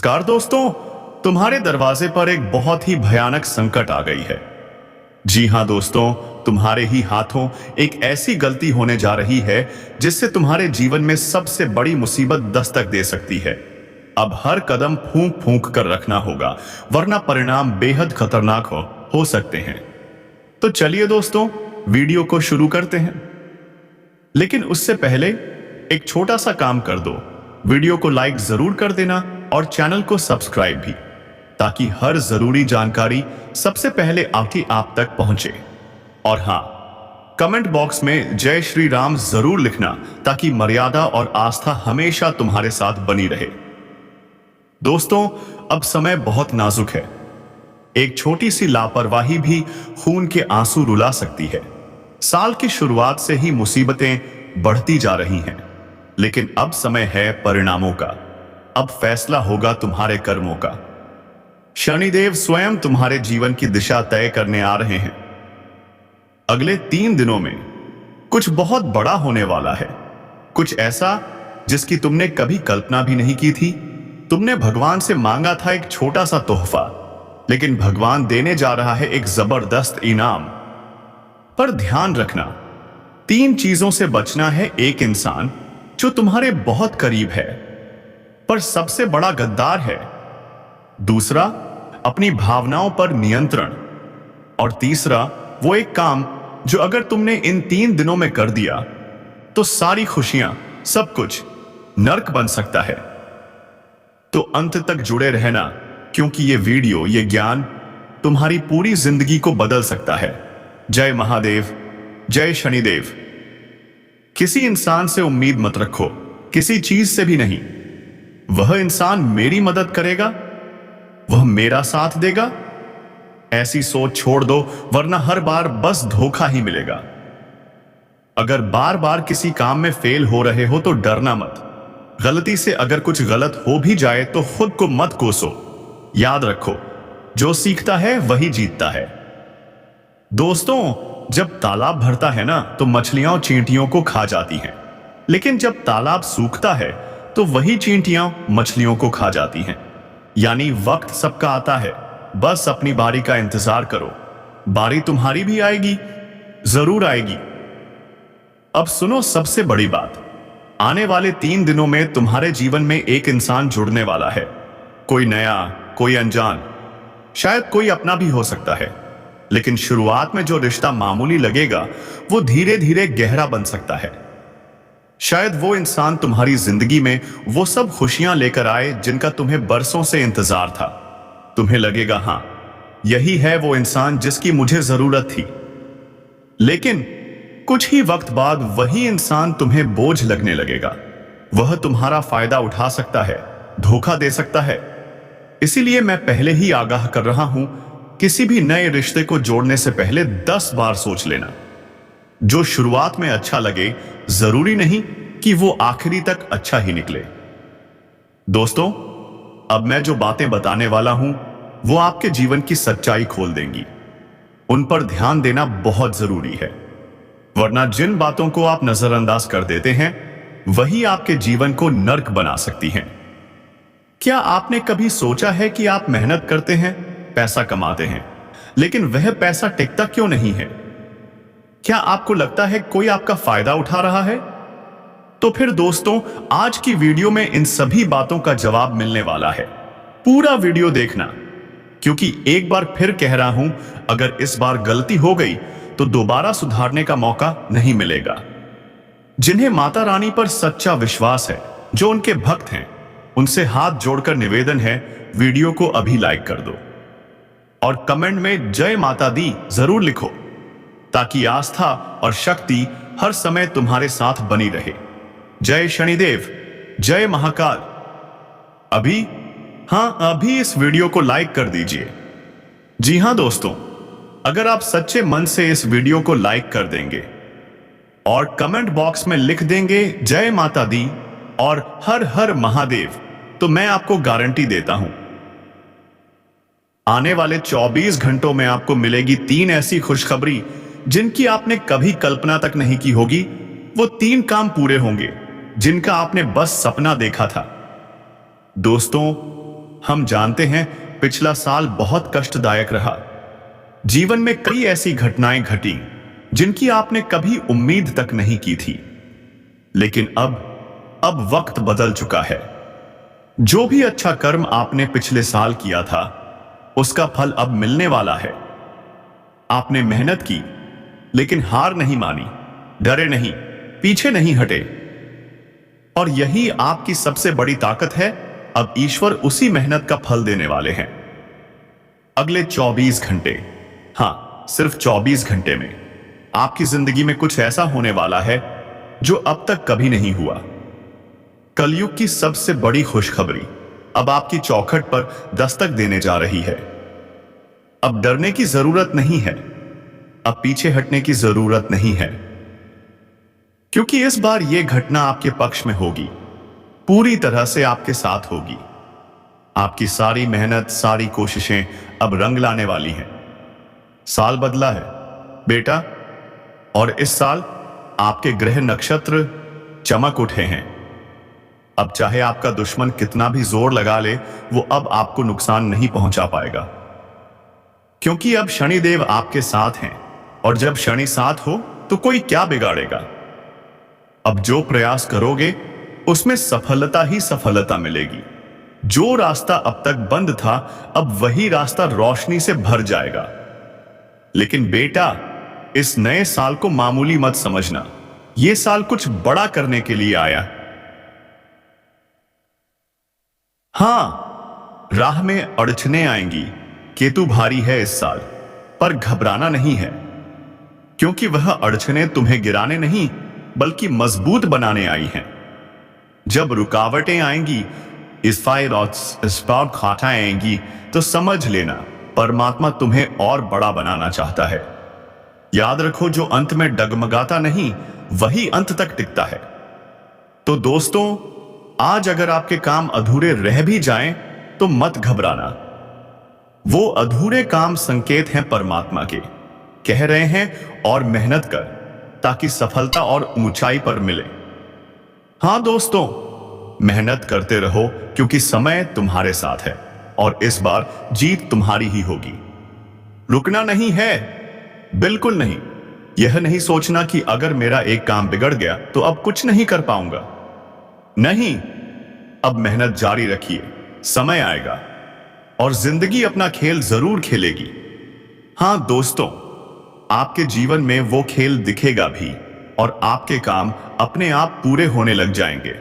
नमस्कार दोस्तों, तुम्हारे दरवाजे पर एक बहुत ही भयानक संकट आ गई है। जी हां दोस्तों, तुम्हारे ही हाथों एक ऐसी गलती होने जा रही है जिससे तुम्हारे जीवन में सबसे बड़ी मुसीबत दस्तक दे सकती है। अब हर कदम फूंक फूंक कर रखना होगा, वरना परिणाम बेहद खतरनाक हो सकते हैं। तो चलिए दोस्तों, वीडियो को शुरू करते हैं। लेकिन उससे पहले एक छोटा सा काम कर दो, वीडियो को लाइक जरूर कर देना और चैनल को सब्सक्राइब भी, ताकि हर जरूरी जानकारी सबसे पहले आप तक पहुंचे। और हां, कमेंट बॉक्स में जय श्री राम जरूर लिखना, ताकि मर्यादा और आस्था हमेशा तुम्हारे साथ बनी रहे। दोस्तों, अब समय बहुत नाजुक है। एक छोटी सी लापरवाही भी खून के आंसू रुला सकती है। साल की शुरुआत से ही मुसीबतें बढ़ती जा रही हैं, लेकिन अब समय है परिणामों का। अब फैसला होगा तुम्हारे कर्मों का। शनिदेव स्वयं तुम्हारे जीवन की दिशा तय करने आ रहे हैं। अगले 3 दिनों में कुछ बहुत बड़ा होने वाला है, कुछ ऐसा जिसकी तुमने कभी कल्पना भी नहीं की थी। तुमने भगवान से मांगा था एक छोटा सा तोहफा, लेकिन भगवान देने जा रहा है एक जबरदस्त इनाम। पर ध्यान रखना, 3 चीजों से बचना है। एक इंसान जो तुम्हारे बहुत करीब है पर सबसे बड़ा गद्दार है। दूसरा, अपनी भावनाओं पर नियंत्रण। और तीसरा, वो एक काम जो अगर तुमने इन 3 दिनों में कर दिया तो सारी खुशियां, सब कुछ नर्क बन सकता है। तो अंत तक जुड़े रहना, क्योंकि ये वीडियो, ये ज्ञान तुम्हारी पूरी जिंदगी को बदल सकता है। जय महादेव, जय शनिदेव। किसी इंसान से उम्मीद मत रखो, किसी चीज से भी नहीं। वह इंसान मेरी मदद करेगा, वह मेरा साथ देगा, ऐसी सोच छोड़ दो, वरना हर बार बस धोखा ही मिलेगा। अगर बार बार किसी काम में फेल हो रहे हो तो डरना मत। गलती से अगर कुछ गलत हो भी जाए तो खुद को मत कोसो। याद रखो, जो सीखता है वही जीतता है। दोस्तों, जब तालाब भरता है ना, तो मछलियां और चींटियों को खा जाती हैं, लेकिन जब तालाब सूखता है तो वही चींटियां मछलियों को खा जाती हैं। यानी वक्त सबका आता है, बस अपनी बारी का इंतजार करो। बारी तुम्हारी भी आएगी, जरूर आएगी। अब सुनो सबसे बड़ी बात, आने वाले 3 दिनों में तुम्हारे जीवन में एक इंसान जुड़ने वाला है। कोई नया, कोई अनजान, शायद कोई अपना भी हो सकता है। लेकिन शुरुआत में जो रिश्ता मामूली लगेगा, वो धीरे धीरे गहरा बन सकता है। शायद वो इंसान तुम्हारी जिंदगी में वो सब खुशियां लेकर आए जिनका तुम्हें बरसों से इंतजार था। तुम्हें लगेगा, हां, यही है वो इंसान जिसकी मुझे जरूरत थी। लेकिन कुछ ही वक्त बाद वही इंसान तुम्हें बोझ लगने लगेगा। वह तुम्हारा फायदा उठा सकता है, धोखा दे सकता है। इसीलिए मैं पहले ही आगाह कर रहा हूं, किसी भी नए रिश्ते को जोड़ने से पहले 10 बार सोच लेना। जो शुरुआत में अच्छा लगे, जरूरी नहीं कि वो आखिरी तक अच्छा ही निकले। दोस्तों, अब मैं जो बातें बताने वाला हूं, वो आपके जीवन की सच्चाई खोल देंगी। उन पर ध्यान देना बहुत जरूरी है, वरना जिन बातों को आप नजरअंदाज कर देते हैं, वही आपके जीवन को नर्क बना सकती हैं। क्या आपने कभी सोचा है कि आप मेहनत करते हैं, पैसा कमाते हैं, लेकिन वह पैसा टिकता क्यों नहीं है? क्या आपको लगता है कोई आपका फायदा उठा रहा है? तो फिर दोस्तों, आज की वीडियो में इन सभी बातों का जवाब मिलने वाला है। पूरा वीडियो देखना, क्योंकि एक बार फिर कह रहा हूं, अगर इस बार गलती हो गई तो दोबारा सुधारने का मौका नहीं मिलेगा। जिन्हें माता रानी पर सच्चा विश्वास है, जो उनके भक्त हैं, उनसे हाथ जोड़कर निवेदन है, वीडियो को अभी लाइक कर दो और कमेंट में जय माता दी जरूर लिखो, ताकि आस्था और शक्ति हर समय तुम्हारे साथ बनी रहे। जय शनिदेव, जय महाकाल। अभी इस वीडियो को लाइक कर दीजिए। जी हां दोस्तों, अगर आप सच्चे मन से इस वीडियो को लाइक कर देंगे और कमेंट बॉक्स में लिख देंगे जय माता दी और हर हर महादेव, तो मैं आपको गारंटी देता हूं, आने वाले 24 घंटों में आपको मिलेगी 3 ऐसी खुशखबरी जिनकी आपने कभी कल्पना तक नहीं की होगी। वो 3 काम पूरे होंगे जिनका आपने बस सपना देखा था। दोस्तों, हम जानते हैं पिछला साल बहुत कष्टदायक रहा। जीवन में कई ऐसी घटनाएं घटी जिनकी आपने कभी उम्मीद तक नहीं की थी। लेकिन अब वक्त बदल चुका है। जो भी अच्छा कर्म आपने पिछले साल किया था उसका फल अब मिलने वाला है। आपने मेहनत की लेकिन हार नहीं मानी, डरे नहीं, पीछे नहीं हटे। और यही आपकी सबसे बड़ी ताकत है। अब ईश्वर उसी मेहनत का फल देने वाले हैं। अगले 24 घंटे, हां सिर्फ 24 घंटे में आपकी जिंदगी में कुछ ऐसा होने वाला है जो अब तक कभी नहीं हुआ। कलयुग की सबसे बड़ी खुशखबरी अब आपकी चौखट पर दस्तक देने जा रही है। अब डरने की जरूरत नहीं है, अब पीछे हटने की जरूरत नहीं है, क्योंकि इस बार यह घटना आपके पक्ष में होगी, पूरी तरह से आपके साथ होगी। आपकी सारी मेहनत, सारी कोशिशें अब रंग लाने वाली हैं। साल बदला है बेटा, और इस साल आपके ग्रह नक्षत्र चमक उठे हैं। अब चाहे आपका दुश्मन कितना भी जोर लगा ले, वो अब आपको नुकसान नहीं पहुंचा पाएगा, क्योंकि अब शनिदेव आपके साथ हैं। और जब शनि साथ हो तो कोई क्या बिगाड़ेगा। अब जो प्रयास करोगे उसमें सफलता ही सफलता मिलेगी। जो रास्ता अब तक बंद था, अब वही रास्ता रोशनी से भर जाएगा। लेकिन बेटा, इस नए साल को मामूली मत समझना। यह साल कुछ बड़ा करने के लिए आया। हां, राह में अड़चने आएंगी। केतु भारी है इस साल, पर घबराना नहीं है, क्योंकि वह अड़चने तुम्हें गिराने नहीं बल्कि मजबूत बनाने आई हैं। जब रुकावटें आएंगी, इस फायर और खाटाएं आएंगी, तो समझ लेना परमात्मा तुम्हें और बड़ा बनाना चाहता है। याद रखो, जो अंत में डगमगाता नहीं वही अंत तक टिकता है। तो दोस्तों, आज अगर आपके काम अधूरे रह भी जाएं तो मत घबराना। वो अधूरे काम संकेत हैं परमात्मा के, कह रहे हैं और मेहनत कर ताकि सफलता और ऊंचाई पर मिले। हां दोस्तों, मेहनत करते रहो, क्योंकि समय तुम्हारे साथ है और इस बार जीत तुम्हारी ही होगी। रुकना नहीं है, बिल्कुल नहीं। यह नहीं सोचना कि अगर मेरा एक काम बिगड़ गया तो अब कुछ नहीं कर पाऊंगा। नहीं, अब मेहनत जारी रखिए, समय आएगा और जिंदगी अपना खेल जरूर खेलेगी। हां दोस्तों, आपके जीवन में वो खेल दिखेगा भी और आपके काम अपने आप पूरे होने लग जाएंगे।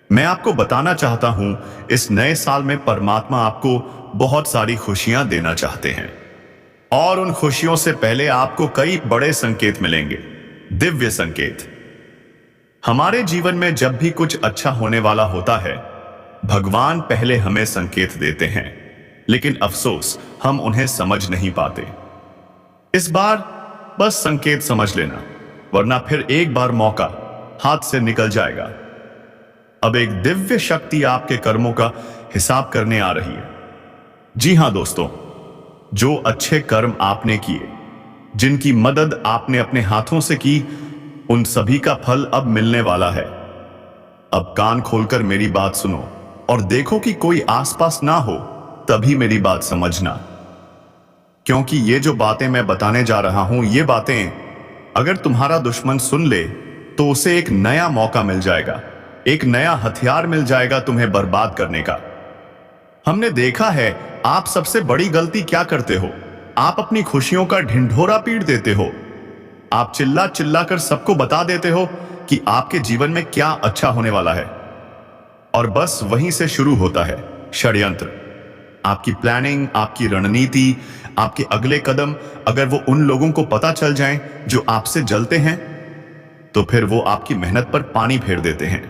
मैं आपको बताना चाहता हूं, इस नए साल में परमात्मा आपको बहुत सारी खुशियां देना चाहते हैं, और उन खुशियों से पहले आपको कई बड़े संकेत मिलेंगे, दिव्य संकेत। हमारे जीवन में जब भी कुछ अच्छा होने वाला होता है, भगवान पहले हमें संकेत देते हैं, लेकिन अफसोस हम उन्हें समझ नहीं पाते। इस बार बस संकेत समझ लेना, वरना फिर एक बार मौका हाथ से निकल जाएगा। अब एक दिव्य शक्ति आपके कर्मों का हिसाब करने आ रही है। जी हां दोस्तों, जो अच्छे कर्म आपने किए, जिनकी मदद आपने अपने हाथों से की, उन सभी का फल अब मिलने वाला है। अब कान खोलकर मेरी बात सुनो और देखो कि कोई आसपास ना हो, तभी मेरी बात समझना, क्योंकि ये जो बातें मैं बताने जा रहा हूं, ये बातें अगर तुम्हारा दुश्मन सुन ले तो उसे एक नया मौका मिल जाएगा, एक नया हथियार मिल जाएगा तुम्हें बर्बाद करने का। हमने देखा है आप सबसे बड़ी गलती क्या करते हो। आप अपनी खुशियों का ढिंढोरा पीट देते हो। आप चिल्ला चिल्ला कर सबको बता देते हो कि आपके जीवन में क्या अच्छा होने वाला है, और बस वहीं से शुरू होता है षड्यंत्र। आपकी प्लानिंग, आपकी रणनीति, आपके अगले कदम अगर वो उन लोगों को पता चल जाएं जो आपसे जलते हैं, तो फिर वो आपकी मेहनत पर पानी फेर देते हैं।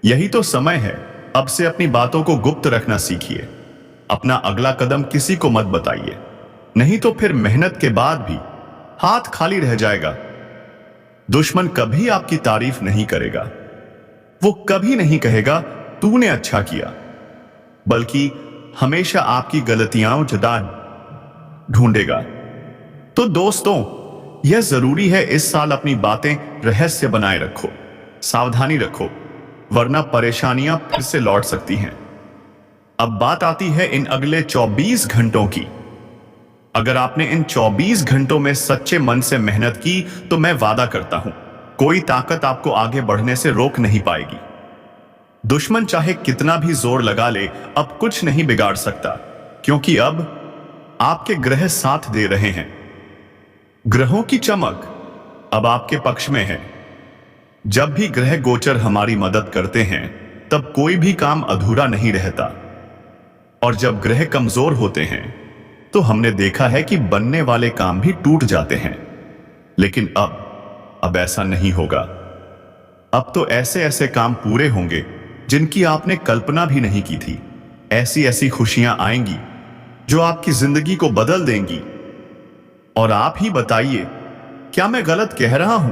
यही तो समय है, अब से अपनी बातों को गुप्त रखना सीखिए। अपना अगला कदम किसी को मत बताइए, नहीं तो फिर मेहनत के बाद भी हाथ खाली रह जाएगा। दुश्मन कभी आपकी तारीफ नहीं करेगा, वो कभी नहीं कहेगा तूने अच्छा किया, बल्कि हमेशा आपकी गलतियां जुदा ढूंढेगा। तो दोस्तों, यह जरूरी है इस साल अपनी बातें रहस्य बनाए रखो, सावधानी रखो, वरना परेशानियां फिर से लौट सकती हैं। अब बात आती है इन अगले 24 घंटों की। अगर आपने इन 24 घंटों में सच्चे मन से मेहनत की तो मैं वादा करता हूं, कोई ताकत आपको आगे बढ़ने से रोक नहीं पाएगी। दुश्मन चाहे कितना भी जोर लगा ले, अब कुछ नहीं बिगाड़ सकता, क्योंकि अब आपके ग्रह साथ दे रहे हैं। ग्रहों की चमक अब आपके पक्ष में है। जब भी ग्रह गोचर हमारी मदद करते हैं, तब कोई भी काम अधूरा नहीं रहता। और जब ग्रह कमजोर होते हैं, तो हमने देखा है कि बनने वाले काम भी टूट जाते हैं। लेकिन अब ऐसा नहीं होगा। अब तो ऐसे ऐसे काम पूरे होंगे जिनकी आपने कल्पना भी नहीं की थी। ऐसी ऐसी खुशियां आएंगी जो आपकी जिंदगी को बदल देंगी। और आप ही बताइए, क्या मैं गलत कह रहा हूं?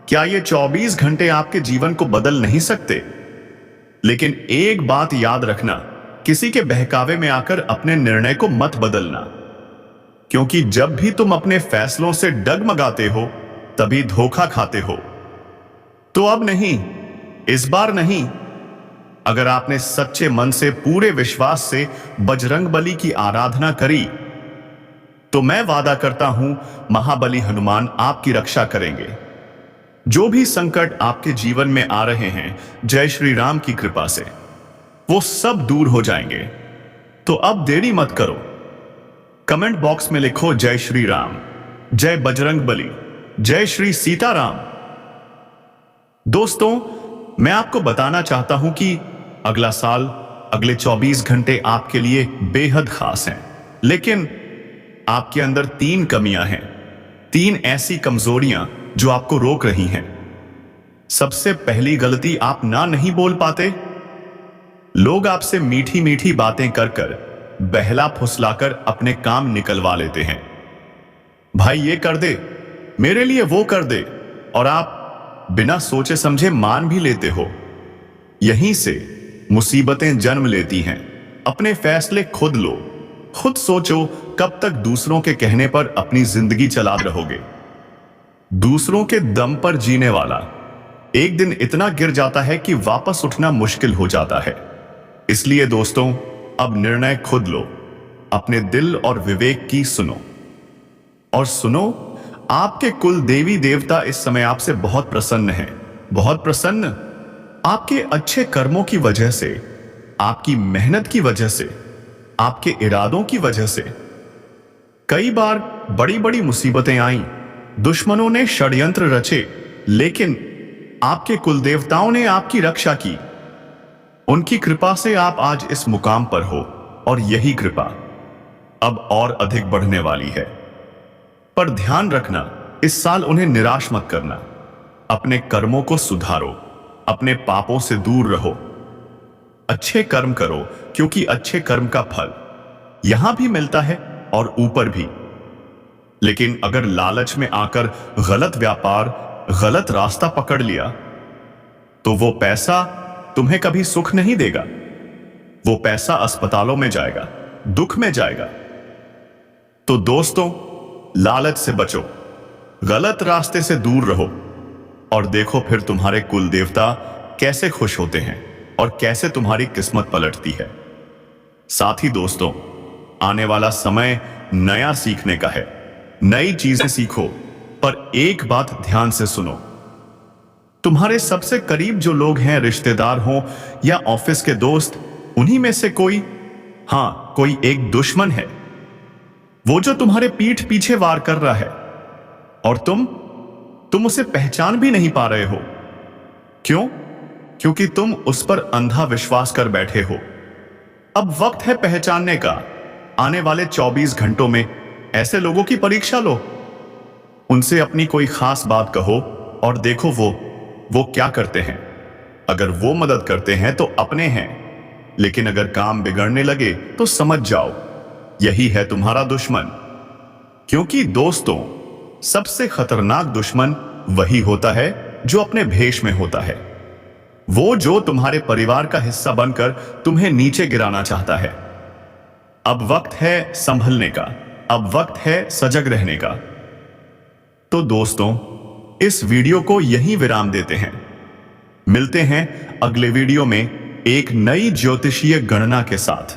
क्या ये 24 घंटे आपके जीवन को बदल नहीं सकते? लेकिन एक बात याद रखना, किसी के बहकावे में आकर अपने निर्णय को मत बदलना, क्योंकि जब भी तुम अपने फैसलों से डगमगाते हो, तभी धोखा खाते हो। तो अब नहीं, इस बार नहीं। अगर आपने सच्चे मन से, पूरे विश्वास से बजरंगबली की आराधना करी, तो मैं वादा करता हूं, महाबली हनुमान आपकी रक्षा करेंगे। जो भी संकट आपके जीवन में आ रहे हैं, जय श्री राम की कृपा से वो सब दूर हो जाएंगे। तो अब देरी मत करो, कमेंट बॉक्स में लिखो जय श्री राम, जय बजरंगबली, जय श्री सीताराम। दोस्तों, मैं आपको बताना चाहता हूं कि अगला साल, अगले 24 घंटे आपके लिए बेहद खास हैं। लेकिन आपके अंदर 3 कमियां हैं, 3 ऐसी कमजोरियां जो आपको रोक रही हैं। सबसे पहली गलती, आप ना नहीं बोल पाते। लोग आपसे मीठी मीठी बातें कर कर, बहला फुसलाकर अपने काम निकलवा लेते हैं। भाई ये कर दे, मेरे लिए वो कर दे, और आप बिना सोचे समझे मान भी लेते हो। यहीं से मुसीबतें जन्म लेती हैं। अपने फैसले खुद लो, खुद सोचो, कब तक दूसरों के कहने पर अपनी जिंदगी चला रहोगे। दूसरों के दम पर जीने वाला एक दिन इतना गिर जाता है कि वापस उठना मुश्किल हो जाता है। इसलिए दोस्तों, अब निर्णय खुद लो, अपने दिल और विवेक की सुनो। और सुनो, आपके कुल देवी देवता इस समय आपसे बहुत प्रसन्न हैं, बहुत प्रसन्न। आपके अच्छे कर्मों की वजह से, आपकी मेहनत की वजह से, आपके इरादों की वजह से कई बार बड़ी बड़ी मुसीबतें आईं, दुश्मनों ने षड्यंत्र रचे, लेकिन आपके कुलदेवताओं ने आपकी रक्षा की। उनकी कृपा से आप आज इस मुकाम पर हो, और यही कृपा अब और अधिक बढ़ने वाली है। पर ध्यान रखना, इस साल उन्हें निराश मत करना। अपने कर्मों को सुधारो, अपने पापों से दूर रहो, अच्छे कर्म करो, क्योंकि अच्छे कर्म का फल यहां भी मिलता है और ऊपर भी। लेकिन अगर लालच में आकर गलत व्यापार, गलत रास्ता पकड़ लिया, तो वो पैसा तुम्हें कभी सुख नहीं देगा। वो पैसा अस्पतालों में जाएगा, दुख में जाएगा। तो दोस्तों, लालच से बचो, गलत रास्ते से दूर रहो, और देखो फिर तुम्हारे कुल देवता कैसे खुश होते हैं और कैसे तुम्हारी किस्मत पलटती है। साथ ही दोस्तों, आने वाला समय नया सीखने का है। नई चीजें सीखो, पर एक बात ध्यान से सुनो। तुम्हारे सबसे करीब जो लोग हैं, रिश्तेदार हो या ऑफिस के दोस्त, उन्हीं में से कोई एक दुश्मन है, वो जो तुम्हारे पीठ पीछे वार कर रहा है, और तुम उसे पहचान भी नहीं पा रहे हो। क्यों? क्योंकि तुम उस पर अंधा विश्वास कर बैठे हो। अब वक्त है पहचानने का। आने वाले 24 घंटों में ऐसे लोगों की परीक्षा लो, उनसे अपनी कोई खास बात कहो और देखो वो क्या करते हैं। अगर वो मदद करते हैं तो अपने हैं, लेकिन अगर काम बिगड़ने लगे तो समझ जाओ यही है तुम्हारा दुश्मन। क्योंकि दोस्तों, सबसे खतरनाक दुश्मन वही होता है जो अपने भेष में होता है। वो जो तुम्हारे परिवार का हिस्सा बनकर तुम्हें नीचे गिराना चाहता है। अब वक्त है संभलने का, अब वक्त है सजग रहने का। तो दोस्तों, इस वीडियो को यहीं विराम देते हैं। मिलते हैं अगले वीडियो में एक नई ज्योतिषीय गणना के साथ।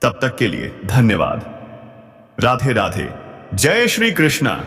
तब तक के लिए धन्यवाद। राधे राधे। जय श्री कृष्णा।